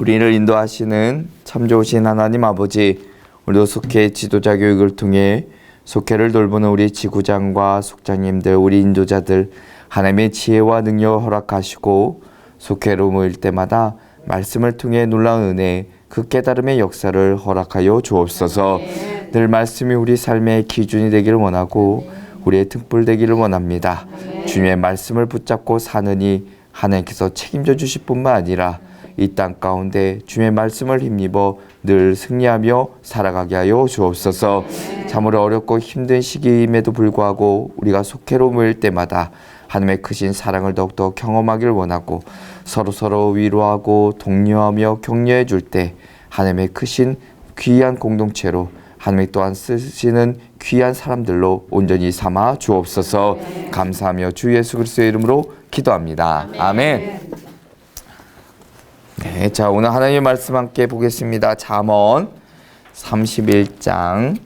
우리를 인도하시는 참 좋으신 하나님 아버지, 우리도 속회 지도자 교육을 통해 속회를 돌보는 우리 지구장과 속장님들, 우리 인도자들 하나님의 지혜와 능력을 허락하시고 속회로 모일 때마다 말씀을 통해 놀라운 은혜, 그 깨달음의 역사를 허락하여 주옵소서. 늘 말씀이 우리 삶의 기준이 되기를 원하고 우리의 등불 되기를 원합니다. 주님의 말씀을 붙잡고 사느니 하나님께서 책임져 주실 뿐만 아니라 이 땅 가운데 주님의 말씀을 힘입어 늘 승리하며 살아가게 하여 주옵소서. 참으로 어렵고 힘든 시기임에도 불구하고 우리가 속회로 모일 때마다 하나님의 크신 사랑을 더욱더 경험하기를 원하고 서로 위로하고 독려하며 격려해 줄 때 하나님의 크신 귀한 공동체로 하나님이 또한 쓰시는 귀한 사람들로 온전히 삼아 주옵소서. 감사하며 주 예수 그리스도의 이름으로 기도합니다. 아멘. 네, 자, 오늘 하나님의 말씀 함께 보겠습니다. 잠언 31장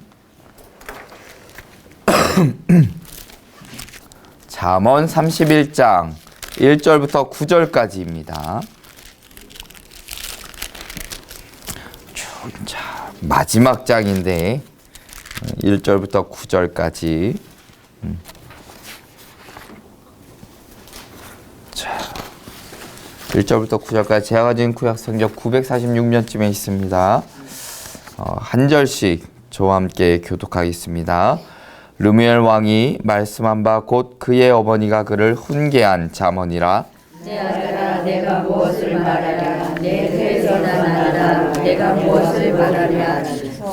잠언 31장 1절부터 9절까지입니다. 자, 마지막 장인데 1절부터 9절까지. 자, 1절부터 9절까지 제가 가진 구약 성경 946면쯤에 있습니다. 한 절씩 저와 함께 교독하겠습니다. 르무엘 왕이 말씀한 바 곧 그의 어머니가 그를 훈계한 잠언이라. 내 아들아, 내가 무엇을 말하랴? 내 태에서나 나느라 내가 무엇을 말하랴?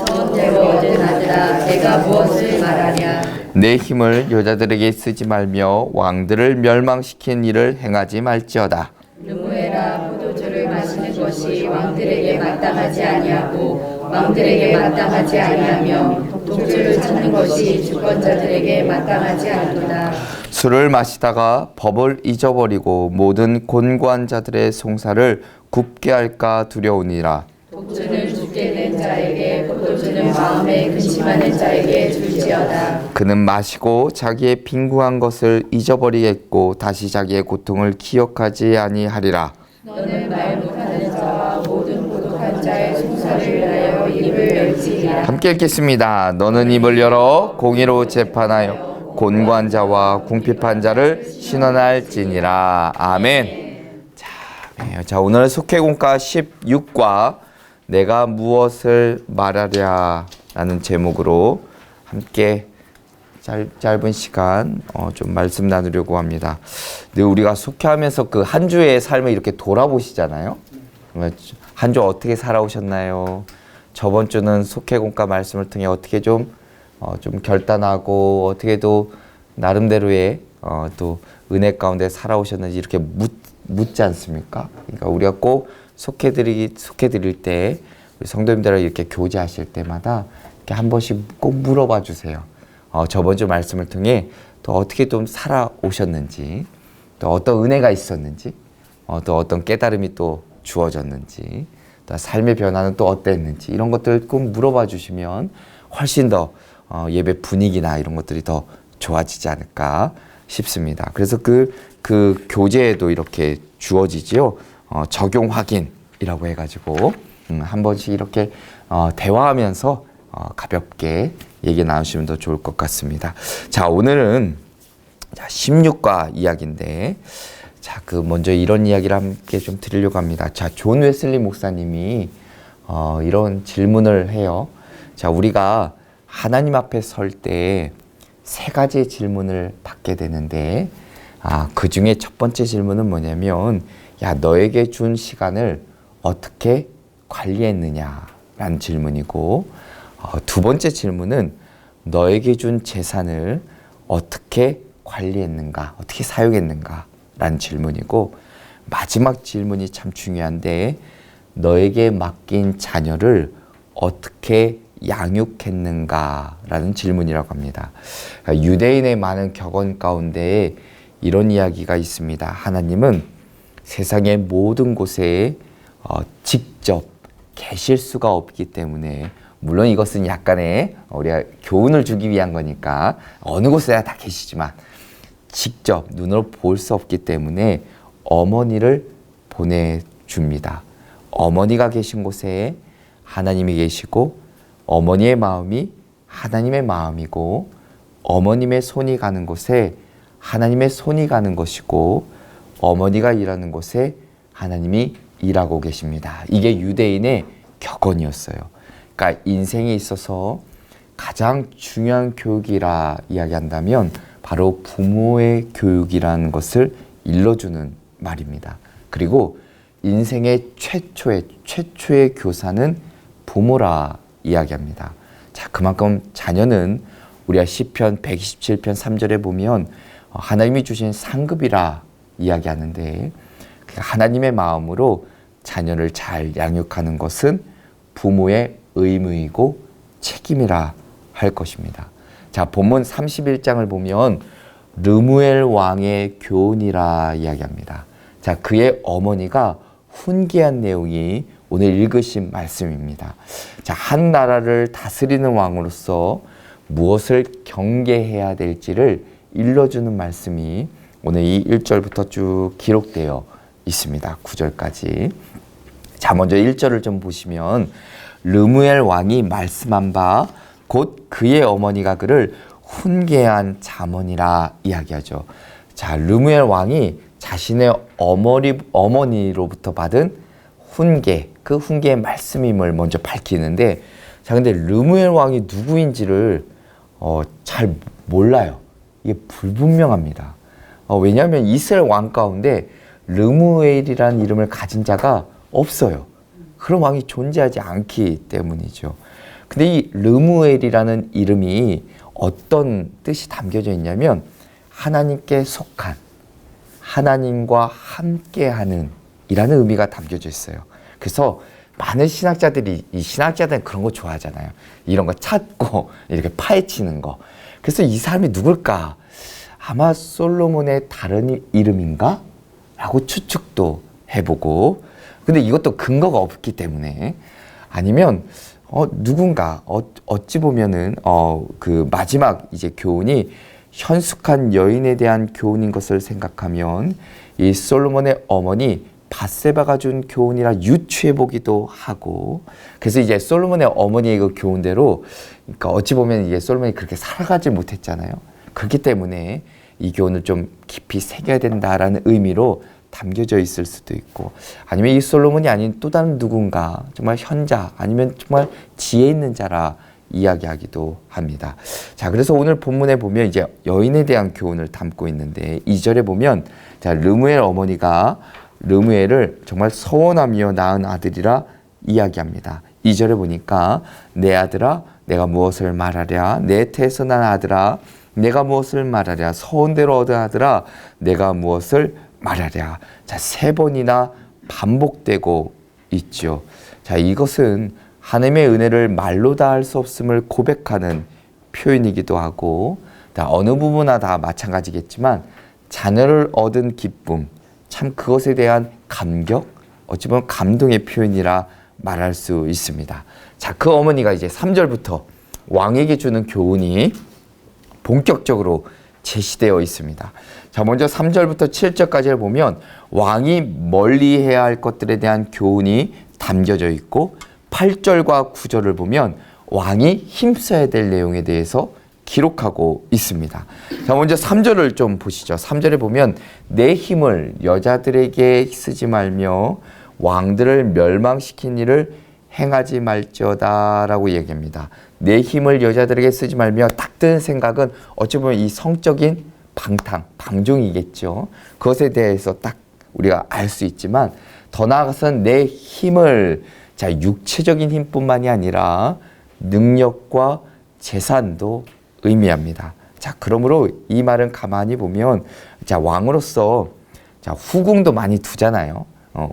성대로 얻은 아들아, 내가 무엇을 말하랴? 내 힘을 여자들에게 쓰지 말며 왕들을 멸망시킨 일을 행하지 말지어다. 르무엘아, 포도주를 마시는 것이 왕들에게 마땅하지 아니하고 왕들에게 마땅하지 아니하며 독주를 찾는 것이 주권자들에게 마땅하지 않도다. 술을 마시다가 법을 잊어버리고 모든 곤고한 자들의 송사를 굽게 할까 두려우니라. 독주는 죽게 된 자에게, 포도주는 마음에 근심하는 자에게 줄지어다. 그는 마시고 자기의 빈궁한 것을 잊어버리겠고 다시 자기의 고통을 기억하지 아니하리라. 너는 말 못하는 자와 모든 고독한 자의 송사를 위하여 입을 열지니라. 함께 읽겠습니다. 너는 입을 열어 공의로 재판하여 곤고한 자와 궁핍한 자를 신원할지니라. 아멘. 자, 오늘 속회공과 16과 내가 무엇을 말하랴 라는 제목으로 함께 짧은 시간 좀 말씀 나누려고 합니다. 근데 우리가 속회하면서 그 한 주의 삶을 이렇게 돌아보시잖아요. 한 주 어떻게 살아오셨나요? 저번 주는 속회공과 말씀을 통해 어떻게 좀 결단하고 어떻게도 나름대로의 또 은혜 가운데 살아오셨는지 이렇게 묻지 않습니까? 그러니까 우리가 꼭 속해 드릴 때 우리 성도님들과 이렇게 교제하실 때마다 이렇게 한 번씩 꼭 물어봐 주세요. 저번 주 말씀을 통해 또 어떻게 좀 살아오셨는지, 또 어떤 은혜가 있었는지, 또 어떤 깨달음이 또 주어졌는지, 또 삶의 변화는 또 어땠는지 이런 것들 꼭 물어봐 주시면 훨씬 더 예배 분위기나 이런 것들이 더 좋아지지 않을까 싶습니다. 그래서 그 교재에도 이렇게 주어지지요. 적용 확인이라고 해가지고 한 번씩 이렇게 대화하면서 가볍게 얘기 나누시면 더 좋을 것 같습니다. 자, 오늘은 16과 이야기인데, 자, 먼저 이런 이야기를 함께 좀 드리려고 합니다. 자, 존 웨슬리 목사님이 이런 질문을 해요. 자, 우리가 하나님 앞에 설 때 세 가지의 질문을 받게 되는데, 그 중에 첫 번째 질문은 뭐냐면, 야, 너에게 준 시간을 어떻게 관리했느냐라는 질문이고, 두 번째 질문은 너에게 준 재산을 어떻게 관리했는가, 어떻게 사용했는가라는 질문이고, 마지막 질문이 참 중요한데, 너에게 맡긴 자녀를 어떻게 양육했는가라는 질문이라고 합니다. 유대인의 많은 격언 가운데 이런 이야기가 있습니다. 하나님은 세상의 모든 곳에 직접 계실 수가 없기 때문에, 물론 이것은 약간의 우리가 교훈을 주기 위한 거니까 어느 곳에나 다 계시지만 직접 눈으로 볼 수 없기 때문에 어머니를 보내줍니다. 어머니가 계신 곳에 하나님이 계시고 어머니의 마음이 하나님의 마음이고 어머님의 손이 가는 곳에 하나님의 손이 가는 것이고 어머니가 일하는 곳에 하나님이 일하고 계십니다. 이게 유대인의 격언이었어요. 그러니까 인생에 있어서 가장 중요한 교육이라 이야기한다면 바로 부모의 교육이라는 것을 일러주는 말입니다. 그리고 인생의 최초의 교사는 부모라 이야기합니다. 자, 그만큼 자녀는 우리가 시편 127편 3절에 보면 하나님이 주신 상급이라 이야기하는데 하나님의 마음으로 자녀를 잘 양육하는 것은 부모의 의무이고 책임이라 할 것입니다. 자, 본문 31장을 보면 르무엘 왕의 교훈이라 이야기합니다. 자, 그의 어머니가 훈계한 내용이 오늘 읽으신 말씀입니다. 자, 한 나라를 다스리는 왕으로서 무엇을 경계해야 될지를 일러주는 말씀이 오늘 이 1절부터 쭉 기록되어 있습니다. 9절까지. 자, 먼저 1절을 좀 보시면 르무엘 왕이 말씀한 바 곧 그의 어머니가 그를 훈계한 자문이라 이야기하죠. 자, 르무엘 왕이 자신의 어머니로부터 받은 훈계, 그 훈계의 말씀임을 먼저 밝히는데, 자, 근데 르무엘 왕이 누구인지를 잘 몰라요. 이게 불분명합니다. 왜냐하면 이스라엘 왕 가운데 르무엘이라는 이름을 가진 자가 없어요. 그런 왕이 존재하지 않기 때문이죠. 근데 이 르무엘이라는 이름이 어떤 뜻이 담겨져 있냐면 하나님께 속한, 하나님과 함께하는 이라는 의미가 담겨져 있어요. 그래서 많은 신학자들은 그런 거 좋아하잖아요. 이런 거 찾고 이렇게 파헤치는 거. 그래서 이 사람이 누굴까? 아마 솔로몬의 다른 이름인가? 라고 추측도 해보고, 근데 이것도 근거가 없기 때문에, 아니면 누군가 어찌 보면은 그 마지막 이제 교훈이 현숙한 여인에 대한 교훈인 것을 생각하면 이 솔로몬의 어머니 밧세바가 준 교훈이라 유추해 보기도 하고, 그래서 이제 솔로몬의 어머니의 그 교훈대로, 그러니까 어찌 보면 이게 솔로몬이 그렇게 살아가지 못했잖아요. 그렇기 때문에 이 교훈을 좀 깊이 새겨야 된다라는 의미로 담겨져 있을 수도 있고, 아니면 이 솔로몬이 아닌 또 다른 누군가 정말 현자 아니면 정말 지혜 있는 자라 이야기하기도 합니다. 자, 그래서 오늘 본문에 보면 이제 여인에 대한 교훈을 담고 있는데 2절에 보면 자, 르무엘 어머니가 르무엘을 정말 서원하며 낳은 아들이라 이야기합니다. 2절에 보니까 내 아들아 내가 무엇을 말하랴, 내 태에서 난 아들아 내가 무엇을 말하랴, 서원대로 얻은 아들아 내가 무엇을 말하랴. 자, 3번이나 반복되고 있죠. 자, 이것은 하나님의 은혜를 말로 다 할 수 없음을 고백하는 표현이기도 하고, 어느 부분이나 다 마찬가지겠지만 자녀를 얻은 기쁨, 참 그것에 대한 감격, 어찌 보면 감동의 표현이라 말할 수 있습니다. 자, 그 어머니가 이제 3절부터 왕에게 주는 교훈이 본격적으로 제시되어 있습니다. 자, 먼저 3절부터 7절까지를 보면 왕이 멀리해야 할 것들에 대한 교훈이 담겨져 있고, 8절과 9절을 보면 왕이 힘써야 될 내용에 대해서 기록하고 있습니다. 자, 먼저 3절을 좀 보시죠. 3절에 보면 내 힘을 여자들에게 쓰지 말며 왕들을 멸망시킨 일을 행하지 말지어다 라고 얘기합니다. 내 힘을 여자들에게 쓰지 말며 딱 드는 생각은 어찌 보면 이 성적인 방종이겠죠. 그것에 대해서 딱 우리가 알 수 있지만, 더 나아가서는 내 힘을, 자, 육체적인 힘뿐만이 아니라 능력과 재산도 의미합니다. 자, 그러므로 이 말은 가만히 보면, 자, 왕으로서 자, 후궁도 많이 두잖아요.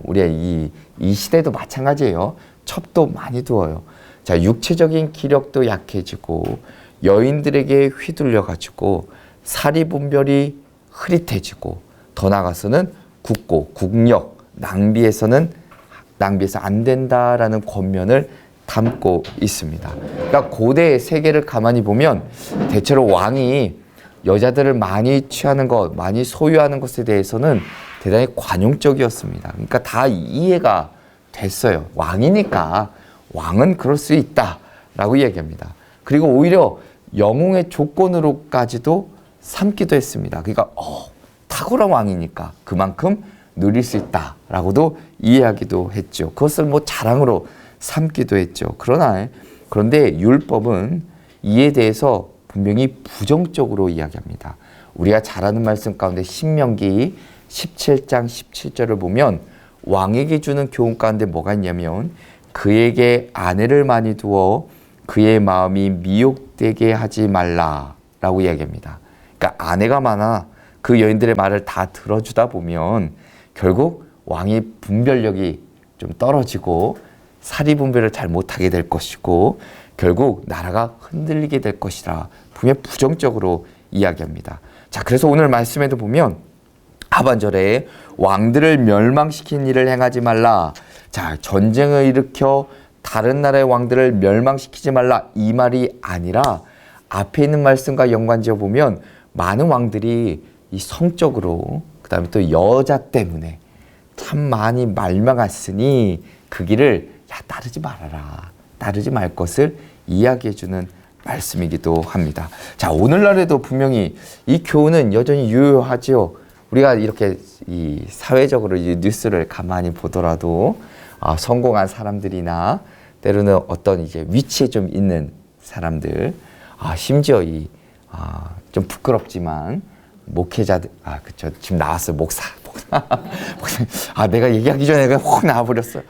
우리가 이 시대도 마찬가지예요. 첩도 많이 두어요. 자, 육체적인 기력도 약해지고 여인들에게 휘둘려가지고 사리분별이 흐릿해지고, 더 나아가서는 국고, 국력, 낭비해서 안 된다라는 권면을 담고 있습니다. 그러니까 고대 세계를 가만히 보면 대체로 왕이 여자들을 많이 취하는 것, 많이 소유하는 것에 대해서는 대단히 관용적이었습니다. 그러니까 다 이해가 됐어요. 왕이니까 왕은 그럴 수 있다라고 이야기합니다. 그리고 오히려 영웅의 조건으로까지도 삼기도 했습니다. 그러니까 탁월한 왕이니까 그만큼 누릴 수 있다라고도 이해하기도 했죠. 그것을 뭐 자랑으로 삼기도 했죠. 그런데 율법은 이에 대해서 분명히 부정적으로 이야기합니다. 우리가 잘 아는 말씀 가운데 신명기 17장 17절을 보면 왕에게 주는 교훈 가운데 뭐가 있냐면 그에게 아내를 많이 두어 그의 마음이 미혹되게 하지 말라라고 이야기합니다. 그러니까 아내가 많아 그 여인들의 말을 다 들어주다 보면 결국 왕의 분별력이 좀 떨어지고 사리 분별을 잘 못하게 될 것이고 결국 나라가 흔들리게 될 것이라 분명히 부정적으로 이야기합니다. 자, 그래서 오늘 말씀에도 보면 하반절에 왕들을 멸망시킨 일을 행하지 말라. 자, 전쟁을 일으켜 다른 나라의 왕들을 멸망시키지 말라 이 말이 아니라 앞에 있는 말씀과 연관지어 보면 많은 왕들이 이 성적으로 그다음에 또 여자 때문에 참 많이 멸망했으니 그 길을 따르지 말아라. 따르지 말 것을 이야기해주는 말씀이기도 합니다. 자, 오늘날에도 분명히 이 교훈은 여전히 유효하지요. 우리가 이렇게 이 사회적으로 이 뉴스를 가만히 보더라도 성공한 사람들이나 때로는 어떤 이제 위치에 좀 있는 사람들, 심지어 좀 부끄럽지만 목회자들, 그쵸, 지금 나왔어요. 목사. 내가 얘기하기 전에 그냥 확 나와버렸어.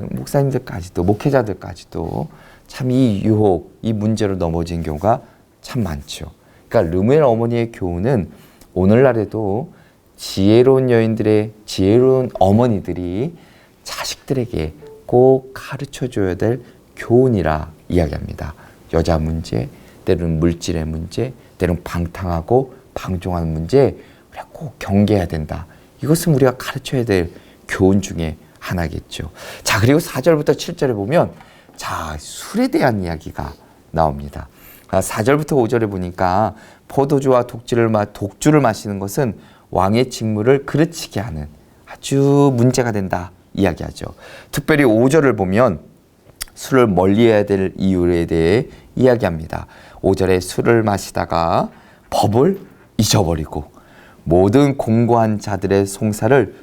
목사님들까지도, 목회자들까지도 참 이 유혹, 이 문제로 넘어진 경우가 참 많죠. 그러니까 르무엘 어머니의 교훈은 오늘날에도 지혜로운 여인들의, 지혜로운 어머니들이 자식들에게 꼭 가르쳐줘야 될 교훈이라 이야기합니다. 여자 문제, 때로는 물질의 문제, 때로는 방탕하고 방종하는 문제, 우리가 꼭 경계해야 된다. 이것은 우리가 가르쳐야 될 교훈 중에 하나겠죠. 자, 그리고 4절부터 7절에 보면 자, 술에 대한 이야기가 나옵니다. 4절부터 5절에 보니까 포도주와 독주를 마시는 것은 왕의 직무를 그르치게 하는 아주 문제가 된다 이야기하죠. 특별히 5절을 보면 술을 멀리해야 될 이유에 대해 이야기합니다. 5절에 술을 마시다가 법을 잊어버리고 모든 공고한 자들의 송사를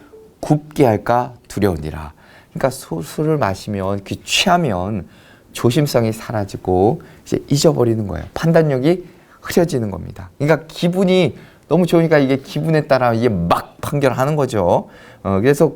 굽게 할까 두려우니라. 그러니까 술을 마시면 취하면 조심성이 사라지고 이제 잊어버리는 거예요. 판단력이 흐려지는 겁니다. 그러니까 기분이 너무 좋으니까 이게 기분에 따라 이게 막 판결하는 거죠. 그래서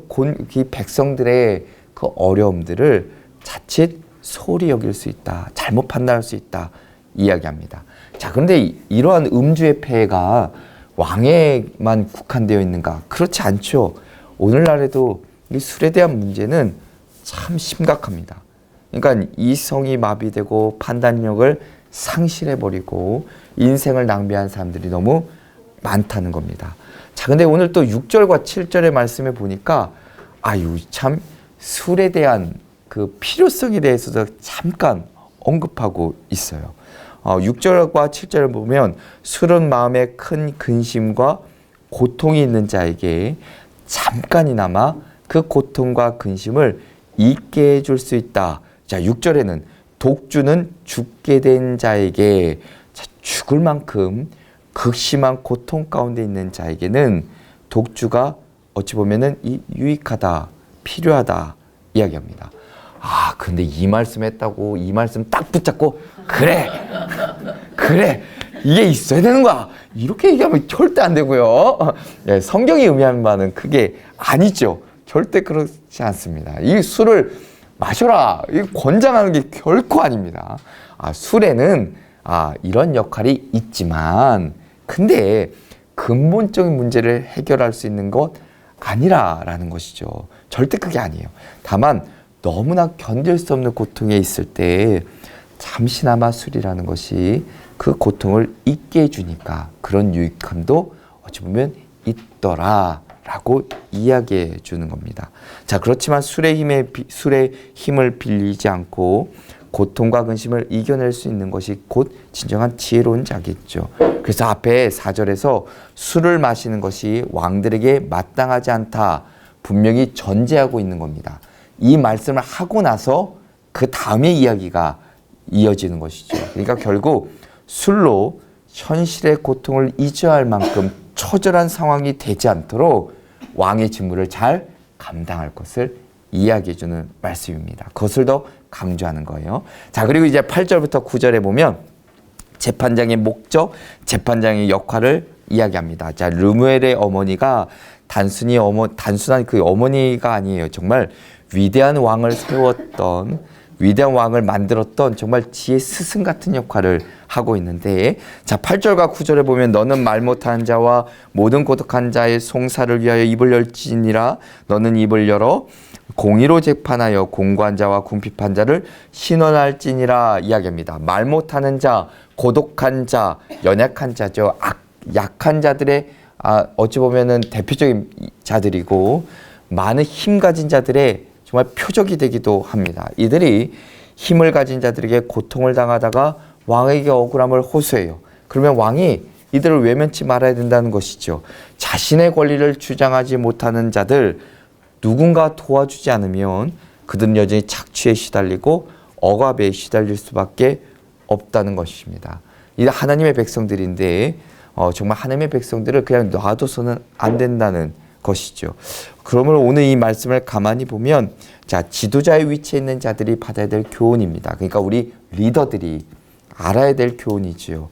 백성들의 그 어려움들을 자칫 소홀히 여길 수 있다. 잘못 판단할 수 있다. 이야기합니다. 자, 그런데 이러한 음주의 폐해가 왕에만 국한되어 있는가? 그렇지 않죠. 오늘날에도 이 술에 대한 문제는 참 심각합니다. 그러니까 이성이 마비되고 판단력을 상실해버리고 인생을 낭비한 사람들이 너무 많다는 겁니다. 자, 근데 오늘 또 6절과 7절의 말씀에 보니까 참 술에 대한 그 필요성에 대해서도 잠깐 언급하고 있어요. 6절과 7절을 보면 술은 마음에 큰 근심과 고통이 있는 자에게 잠깐이나마 그 고통과 근심을 잊게 해줄 수 있다. 자, 6절에는 독주는 죽게 된 자에게 죽을 만큼 극심한 고통 가운데 있는 자에게는 독주가 어찌 보면은 유익하다, 필요하다 이야기합니다. 근데 이 말씀 했다고 이 말씀 딱 붙잡고 그래 이게 있어야 되는 거야 이렇게 얘기하면 절대 안 되고요. 성경이 의미하는 바는 그게 아니죠. 절대 그렇지 않습니다. 이 술을 마셔라 이 권장하는 게 결코 아닙니다. 술에는 이런 역할이 있지만 근데 근본적인 문제를 해결할 수 있는 것 아니라라는 것이죠. 절대 그게 아니에요. 다만 너무나 견딜 수 없는 고통에 있을 때 잠시나마 술이라는 것이 그 고통을 잊게 해주니까 그런 유익함도 어찌 보면 있더라라고 이야기해 주는 겁니다. 자, 그렇지만 술의 힘을 빌리지 않고 고통과 근심을 이겨낼 수 있는 것이 곧 진정한 지혜로운 자겠죠. 그래서 앞에 4절에서 술을 마시는 것이 왕들에게 마땅하지 않다 분명히 전제하고 있는 겁니다. 이 말씀을 하고 나서 그 다음에 이야기가 이어지는 것이죠. 그러니까 결국 술로 현실의 고통을 잊어야 할 만큼 처절한 상황이 되지 않도록 왕의 직무를 잘 감당할 것을 이야기해주는 말씀입니다. 그것을 더 강조하는 거예요. 자, 그리고 이제 8절부터 9절에 보면 재판장의 목적, 재판장의 역할을 이야기합니다. 자, 르무엘의 어머니가 단순한 그 어머니가 아니에요. 정말 위대한 왕을 세웠던, 위대한 왕을 만들었던 정말 지혜 스승 같은 역할을 하고 있는데, 자, 8절과 9절에 보면 너는 말 못하는 자와 모든 고독한 자의 송사를 위하여 입을 열지니라. 너는 입을 열어 공의로 재판하여 공고한 자와 궁핍한 자를 신원할지니라 이야기합니다. 말 못하는 자, 고독한 자, 연약한 자죠. 약한 자들의 어찌 보면은 대표적인 자들이고 많은 힘 가진 자들의 정말 표적이 되기도 합니다. 이들이 힘을 가진 자들에게 고통을 당하다가 왕에게 억울함을 호소해요. 그러면 왕이 이들을 외면치 말아야 된다는 것이죠. 자신의 권리를 주장하지 못하는 자들, 누군가 도와주지 않으면 그들은 여전히 착취에 시달리고 억압에 시달릴 수밖에 없다는 것입니다. 이 하나님의 백성들인데 정말 하나님의 백성들을 그냥 놔둬서는 안 된다는 것이죠. 그러므로 오늘 이 말씀을 가만히 보면, 자, 지도자의 위치에 있는 자들이 받아야 될 교훈입니다. 그러니까 우리 리더들이 알아야 될 교훈이지요.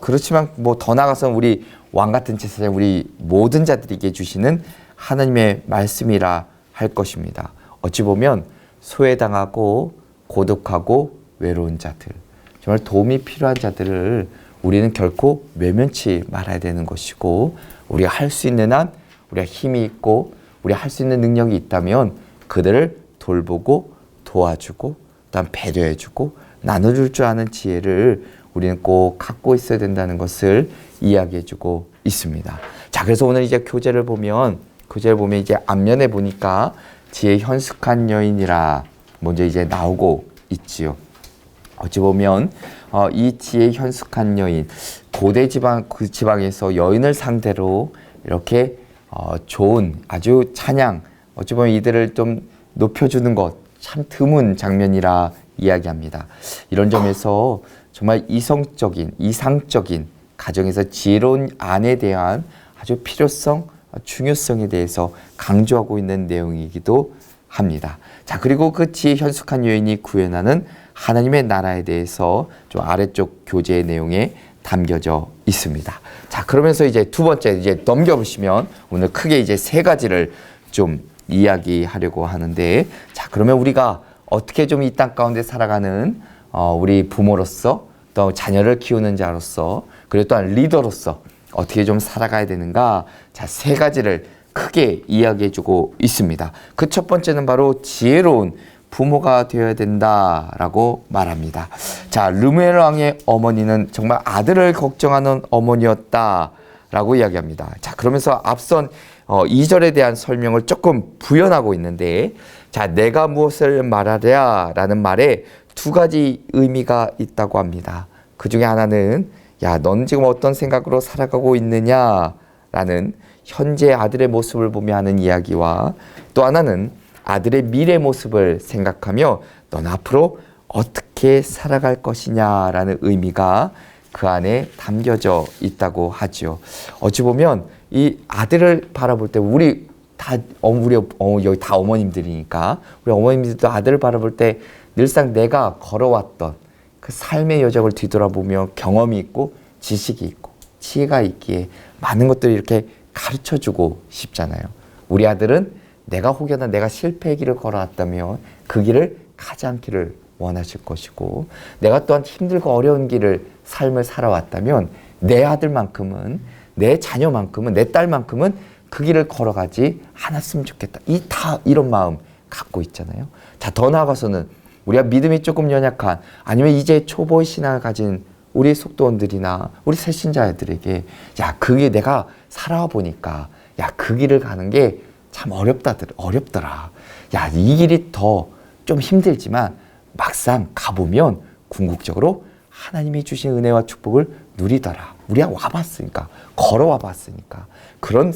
그렇지만 뭐 더 나아가서 우리 왕 같은 제사장, 우리 모든 자들에게 주시는 하나님의 말씀이라 할 것입니다. 어찌 보면 소외당하고 고독하고 외로운 자들, 정말 도움이 필요한 자들을 우리는 결코 외면치 말아야 되는 것이고, 우리가 할 수 있는 한, 우리가 힘이 있고 우리가 할 수 있는 능력이 있다면 그들을 돌보고 도와주고 그다음 배려해주고 나눠줄 줄 아는 지혜를 우리는 꼭 갖고 있어야 된다는 것을 이야기해주고 있습니다. 자, 그래서 오늘 이제 교재를 보면 이제 앞면에 보니까 지혜 현숙한 여인이라 먼저 이제 나오고 있지요. 어찌 보면 이 지혜 현숙한 여인, 고대 그 지방에서 여인을 상대로 이렇게 좋은 아주 찬양, 어찌 보면 이들을 좀 높여주는 것 참 드문 장면이라 이야기합니다. 이런 점에서 정말 이상적인 가정에서 지혜로운 아내에 대한 아주 필요성, 중요성에 대해서 강조하고 있는 내용이기도 합니다. 자, 그리고 그 지혜 현숙한 여인이 구현하는 하나님의 나라에 대해서 좀 아래쪽 교재의 내용에 담겨져 있습니다. 자, 그러면서 이제 두 번째 이제 넘겨보시면 오늘 크게 이제 세 가지를 좀 이야기하려고 하는데, 자, 그러면 우리가 어떻게 좀 이 땅 가운데 살아가는 우리 부모로서 또 자녀를 키우는 자로서 그리고 또한 리더로서 어떻게 좀 살아가야 되는가, 자, 세 가지를 크게 이야기해주고 있습니다. 그 첫 번째는 바로 지혜로운 부모가 되어야 된다라고 말합니다. 자, 르무엘 왕의 어머니는 정말 아들을 걱정하는 어머니였다라고 이야기합니다. 자, 그러면서 앞선 2절에 대한 설명을 조금 부연하고 있는데, 자, 내가 무엇을 말하랴 라는 말에 두 가지 의미가 있다고 합니다. 그 중에 하나는, 야, 넌 지금 어떤 생각으로 살아가고 있느냐 라는 현재 아들의 모습을 보며 하는 이야기와, 또 하나는 아들의 미래 모습을 생각하며 넌 앞으로 어떻게 살아갈 것이냐라는 의미가 그 안에 담겨져 있다고 하죠. 어찌 보면 이 아들을 바라볼 때 우리 여기 다 어머님들이니까 우리 어머님들도 아들을 바라볼 때 늘상 내가 걸어왔던 그 삶의 여정을 뒤돌아보며 경험이 있고 지식이 있고 지혜가 있기에 많은 것들을 이렇게 가르쳐주고 싶잖아요. 우리 아들은 내가 혹여나 내가 실패의 길을 걸어왔다면 그 길을 가지 않기를 원하실 것이고, 내가 또한 힘들고 어려운 길을 삶을 살아왔다면 내 아들만큼은, 내 자녀만큼은, 내 딸만큼은 그 길을 걸어가지 않았으면 좋겠다. 이런 마음 갖고 있잖아요. 자, 더 나아가서는 우리가 믿음이 조금 연약한, 아니면 이제 초보의 신앙을 가진 우리 속도원들이나 우리 새신자들에게, 야, 그게 내가 살아와 보니까, 야, 그 길을 가는 게 참 어렵더라. 야, 이 길이 더 좀 힘들지만 막상 가보면 궁극적으로 하나님이 주신 은혜와 축복을 누리더라. 우리가 와봤으니까, 걸어와 봤으니까. 그런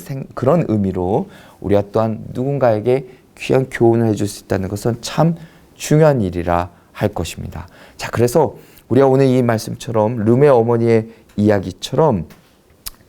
의미로 우리가 또한 누군가에게 귀한 교훈을 해줄 수 있다는 것은 참 중요한 일이라 할 것입니다. 자, 그래서 우리가 오늘 이 말씀처럼 르메 어머니의 이야기처럼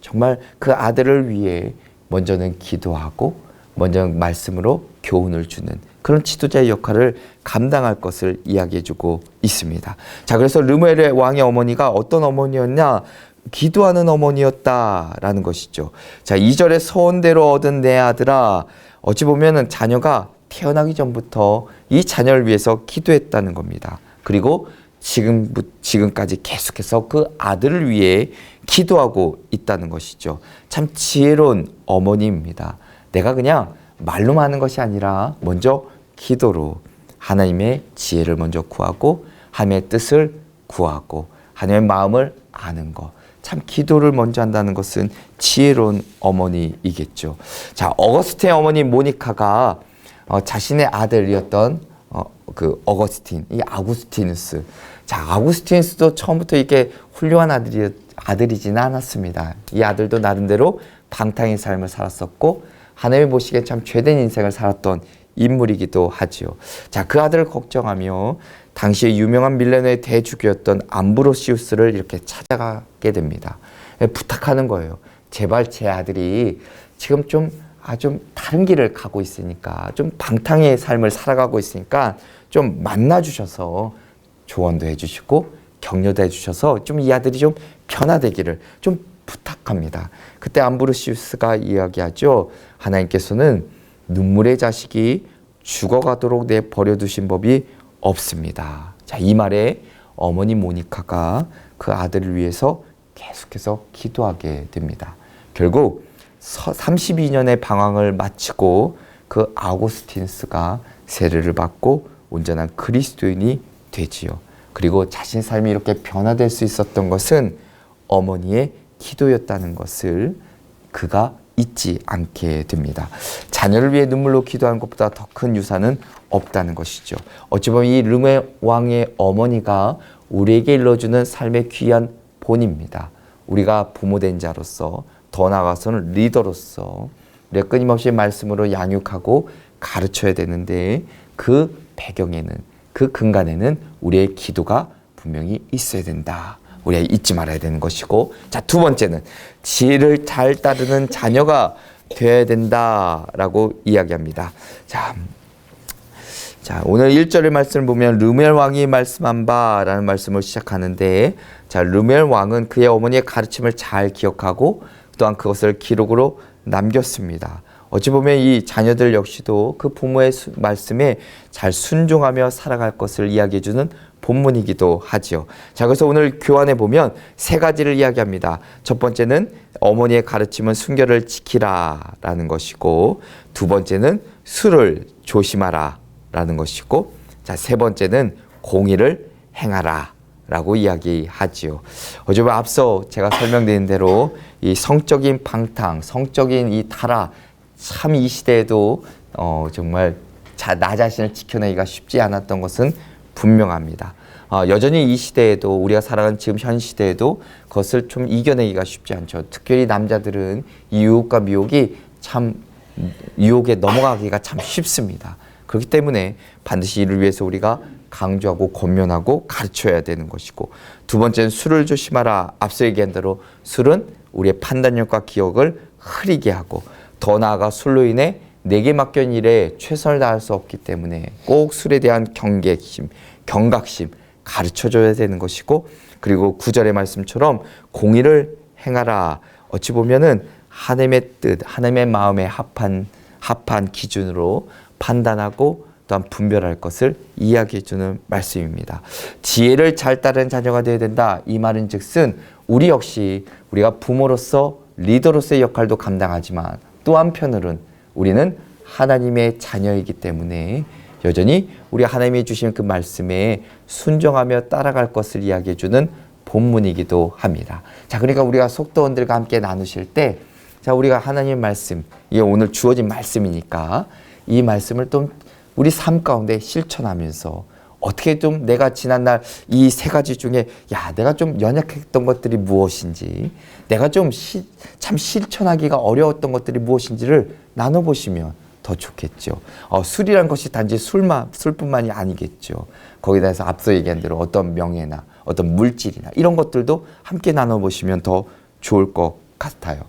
정말 그 아들을 위해 먼저는 기도하고 먼저 말씀으로 교훈을 주는 그런 지도자의 역할을 감당할 것을 이야기해주고 있습니다. 자, 그래서 르메 왕의 어머니가 어떤 어머니였냐? 기도하는 어머니였다라는 것이죠. 자, 2절에 소원대로 얻은 내 아들아, 어찌 보면은 자녀가 태어나기 전부터 이 자녀를 위해서 기도했다는 겁니다. 그리고 지금까지 계속해서 그 아들을 위해 기도하고 있다는 것이죠. 참 지혜로운 어머니입니다. 내가 그냥 말로만 하는 것이 아니라 먼저 기도로 하나님의 지혜를 먼저 구하고 하나님의 뜻을 구하고 하나님의 마음을 아는 것. 참 기도를 먼저 한다는 것은 지혜로운 어머니이겠죠. 자, 어거스틴의 어머니 모니카가 자신의 아들이었던 그 어거스틴, 이 아구스티누스. 자, 아구스티누스도 처음부터 이렇게 훌륭한 아들이지는 않았습니다. 이 아들도 나름대로 방탕의 삶을 살았었고 하나님이 보시기에 참 죄된 인생을 살았던 인물이기도 하지요. 자, 그 아들을 걱정하며 당시에 유명한 밀레노의 대주교였던 암브로시우스를 이렇게 찾아가게 됩니다. 부탁하는 거예요. 제발 제 아들이 지금 좀 다른 길을 가고 있으니까, 좀 방탕의 삶을 살아가고 있으니까 좀 만나주셔서 조언도 해주시고 격려도 해주셔서 좀 이 아들이 좀 변화되기를 좀 부탁합니다. 그때 암브로시우스가 이야기하죠. 하나님께서는 눈물의 자식이 죽어가도록 내버려두신 법이 없습니다. 자, 이 말에 어머니 모니카가 그 아들을 위해서 계속해서 기도하게 됩니다. 결국 32년의 방황을 마치고 그 아우구스티누스가 세례를 받고 온전한 그리스도인이 되지요. 그리고 자신의 삶이 이렇게 변화될 수 있었던 것은 어머니의 기도였다는 것을 그가 잊지 않게 됩니다. 자녀를 위해 눈물로 기도하는 것보다 더 큰 유산은 없다는 것이죠. 어찌 보면 이 르메 왕의 어머니가 우리에게 일러주는 삶의 귀한 본입니다. 우리가 부모된 자로서, 더 나아가서는 리더로서 우리가 끊임없이 말씀으로 양육하고 가르쳐야 되는데, 그 배경에는, 그 근간에는 우리의 기도가 분명히 있어야 된다. 우리가 잊지 말아야 되는 것이고, 자, 두 번째는 지혜를 잘 따르는 자녀가 되어야 된다라고 이야기합니다. 자, 오늘 1절의 말씀을 보면 르멜 왕이 말씀한 바라는 말씀을 시작하는데, 자, 르멜 왕은 그의 어머니의 가르침을 잘 기억하고 또한 그것을 기록으로 남겼습니다. 어찌 보면 이 자녀들 역시도 그 부모의 말씀에 잘 순종하며 살아갈 것을 이야기해주는 본문이기도 하지요. 자, 그래서 오늘 교환에 보면 세 가지를 이야기합니다. 첫 번째는 어머니의 가르침은 순결을 지키라 라는 것이고, 두 번째는 술을 조심하라 라는 것이고, 자, 세 번째는 공의를 행하라 라고 이야기하지요. 어제 앞서 제가 설명드린 대로 이 성적인 방탕, 성적인 이 타락, 참 이 시대에도 정말 나 자신을 지켜내기가 쉽지 않았던 것은 분명합니다. 여전히 이 시대에도, 우리가 살아가는 지금 현 시대에도 그것을 좀 이겨내기가 쉽지 않죠. 특별히 남자들은 이 유혹과 미혹이 참, 유혹에 넘어가기가 참 쉽습니다. 그렇기 때문에 반드시 이를 위해서 우리가 강조하고 권면하고 가르쳐야 되는 것이고, 두 번째는 술을 조심하라. 앞서 얘기한 대로 술은 우리의 판단력과 기억을 흐리게 하고, 더 나아가 술로 인해 내게 맡겨진 일에 최선을 다할 수 없기 때문에 꼭 술에 대한 경각심 가르쳐줘야 되는 것이고, 그리고 9절의 말씀처럼 공의를 행하라. 어찌 보면은 하나님의 뜻, 하나님의 마음에 합한 기준으로 판단하고 또한 분별할 것을 이야기해주는 말씀입니다. 지혜를 잘 따르는 자녀가 되어야 된다. 이 말은 즉슨 우리 역시 우리가 부모로서 리더로서의 역할도 감당하지만 또 한편으로는 우리는 하나님의 자녀이기 때문에 여전히 우리 하나님이 주신 그 말씀에 순종하며 따라갈 것을 이야기해주는 본문이기도 합니다. 자, 그러니까 우리가 속도원들과 함께 나누실 때, 자, 우리가 하나님의 말씀, 이게 오늘 주어진 말씀이니까 이 말씀을 또 우리 삶 가운데 실천하면서 어떻게 좀 내가 지난날 이 세 가지 중에 내가 좀 연약했던 것들이 무엇인지, 내가 좀 참 실천하기가 어려웠던 것들이 무엇인지를 나눠보시면 더 좋겠죠. 술이란 것이 단지 술뿐만이 아니겠죠. 거기다 해서 앞서 얘기한 대로 어떤 명예나 어떤 물질이나 이런 것들도 함께 나눠보시면 더 좋을 것 같아요.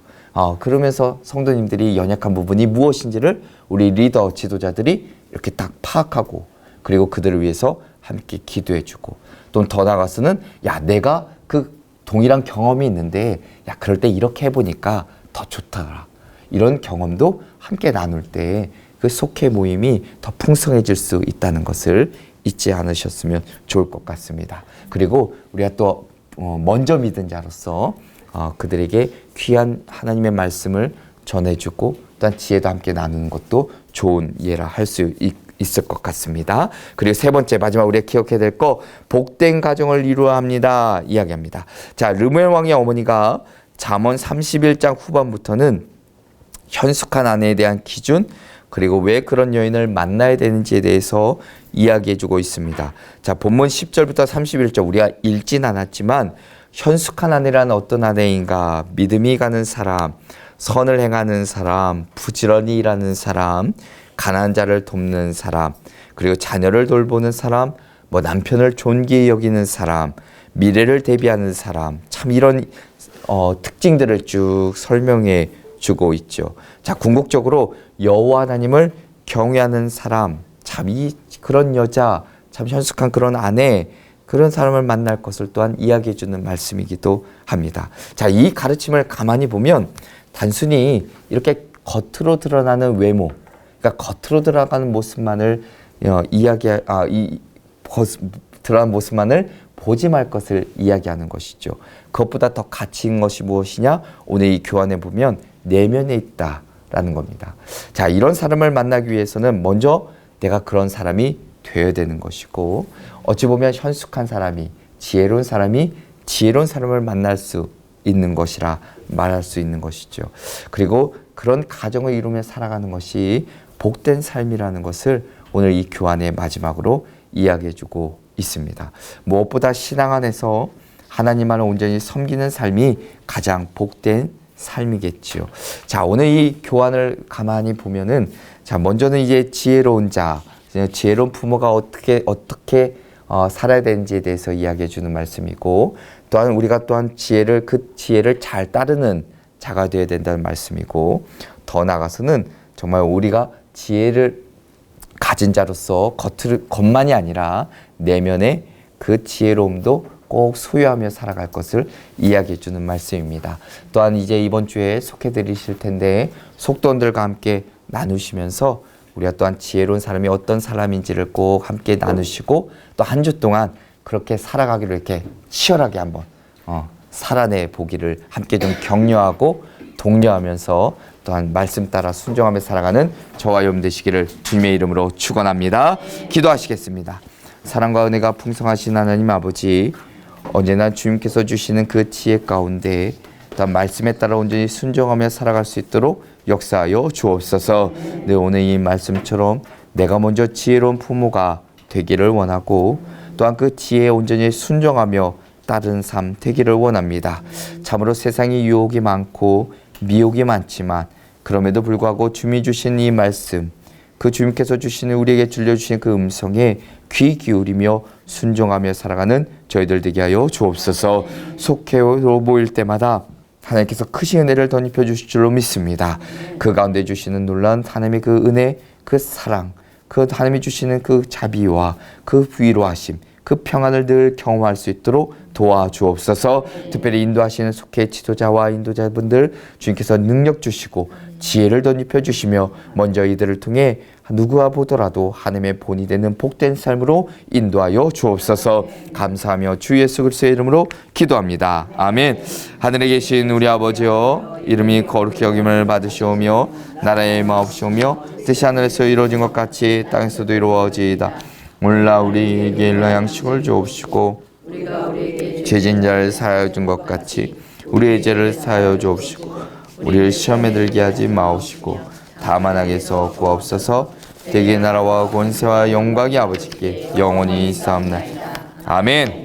그러면서 성도님들이 연약한 부분이 무엇인지를 우리 리더 지도자들이 이렇게 딱 파악하고 그리고 그들을 위해서 함께 기도해주고 또 더 나아가서는 야 내가 그 동일한 경험이 있는데 야 그럴 때 이렇게 해보니까 더 좋더라. 이런 경험도 함께 나눌 때 그 속회 모임이 더 풍성해질 수 있다는 것을 잊지 않으셨으면 좋을 것 같습니다. 그리고 우리가 또 먼저 믿은 자로서 그들에게 귀한 하나님의 말씀을 전해주고 또한 지혜도 함께 나누는 것도 좋은 예라 할 수 있을 것 같습니다. 그리고 세 번째 마지막 우리가 기억해야 될 거 복된 가정을 이루어야 합니다. 이야기합니다. 자, 르무엘 왕의 어머니가 잠언 31장 후반부터는 현숙한 아내에 대한 기준 그리고 왜 그런 여인을 만나야 되는지에 대해서 이야기해주고 있습니다. 자, 본문 10절부터 31절 우리가 읽진 않았지만 현숙한 아내란 어떤 아내인가? 믿음이 가는 사람, 선을 행하는 사람, 부지런히 일하는 사람, 가난한 자를 돕는 사람, 그리고 자녀를 돌보는 사람, 남편을 존귀히 여기는 사람, 미래를 대비하는 사람, 참 이런 특징들을 쭉 설명해 주고 있죠. 자, 궁극적으로 여호와 하나님을 경외하는 사람, 참 그런 여자, 참 현숙한 그런 아내, 그런 사람을 만날 것을 또한 이야기해 주는 말씀이기도 합니다. 자, 이 가르침을 가만히 보면 단순히 이렇게 겉으로 드러나는 외모, 그러니까 겉으로 드러나는 모습만을 드러난 모습만을 보지 말 것을 이야기하는 것이죠. 그것보다 더 가치 있는 것이 무엇이냐? 오늘 이 교환에 보면 내면에 있다라는 겁니다. 자, 이런 사람을 만나기 위해서는 먼저 내가 그런 사람이 되어야 되는 것이고 어찌 보면 현숙한 사람이 지혜로운 사람을 만날 수 있는 것이라 말할 수 있는 것이죠. 그리고 그런 가정을 이루며 살아가는 것이 복된 삶이라는 것을 오늘 이 교환의 마지막으로 이야기해주고 있습니다. 무엇보다 신앙 안에서 하나님만을 온전히 섬기는 삶이 가장 복된 삶이겠지요. 자, 오늘 이 교환을 가만히 보면은 자, 먼저는 이제 지혜로운 자, 지혜로운 부모가 어떻게 살아야 되는지에 대해서 이야기해 주는 말씀이고 또한 우리가 그 지혜를 잘 따르는 자가 되어야 된다는 말씀이고 더 나아가서는 정말 우리가 지혜를 가진 자로서 겉만이 아니라 내면의 그 지혜로움도 꼭 소유하며 살아갈 것을 이야기해 주는 말씀입니다. 또한 이제 이번 주에 속해 드리실 텐데 속돈들과 함께 나누시면서 우리가 또한 지혜로운 사람이 어떤 사람인지를 꼭 함께 나누시고 또 한 주 동안 그렇게 살아가기로 이렇게 치열하게 한번 살아내 보기를 함께 좀 격려하고 독려하면서 또한 말씀 따라 순종하며 살아가는 저와 여러분 되시기를 주님의 이름으로 축원합니다. 기도하시겠습니다. 사랑과 은혜가 풍성하신 하나님 아버지, 언제나 주님께서 주시는 그 지혜 가운데 또한 말씀에 따라 온전히 순종하며 살아갈 수 있도록 역사하여 주옵소서. 네, 오늘 이 말씀처럼 내가 먼저 지혜로운 부모가 되기를 원하고 또한 그 지혜에 온전히 순종하며 따르는 삶 되기를 원합니다. 참으로 세상에 유혹이 많고 미혹이 많지만 그럼에도 불구하고 주님이 주신 이 말씀, 그 주님께서 주시는 우리에게 들려주신 그 음성에 귀 기울이며 순종하며 살아가는 저희들 되게 하여 주옵소서. 속회로 모일 때마다 하나님께서 크신 은혜를 덧입혀 주실 줄로 믿습니다. 그 가운데 주시는 놀라운 하나님의 그 은혜, 그 사랑, 그 하나님이 주시는 그 자비와 그 위로하심, 그 평안을 늘 경험할 수 있도록 도와주옵소서. 특별히 인도하시는 속회 지도자와 인도자분들 주님께서 능력 주시고 지혜를 덧입혀 주시며 먼저 이들을 통해 누구와 보더라도 하나님의 본이 되는 복된 삶으로 인도하여 주옵소서. 감사하며 주 예수 그리스도의 이름으로 기도합니다. 아멘. 하늘에 계신 우리 아버지여, 이름이 거룩히 여김을 받으시오며 나라의 마옵시오며 뜻이 하늘에서 이루어진 것 같이 땅에서도 이루어지이다. 오늘날 우리에게 일러 양식을 주옵시고 죄진 자를 사하여 준 것 같이 우리의 죄를 사하여 주옵시고 우리를 시험에 들게 하지 마옵시고 다만 악에서 구하옵소서. 대개 나라와 권세와 영광이 아버지께 영원히 있사옵나이다. 아멘.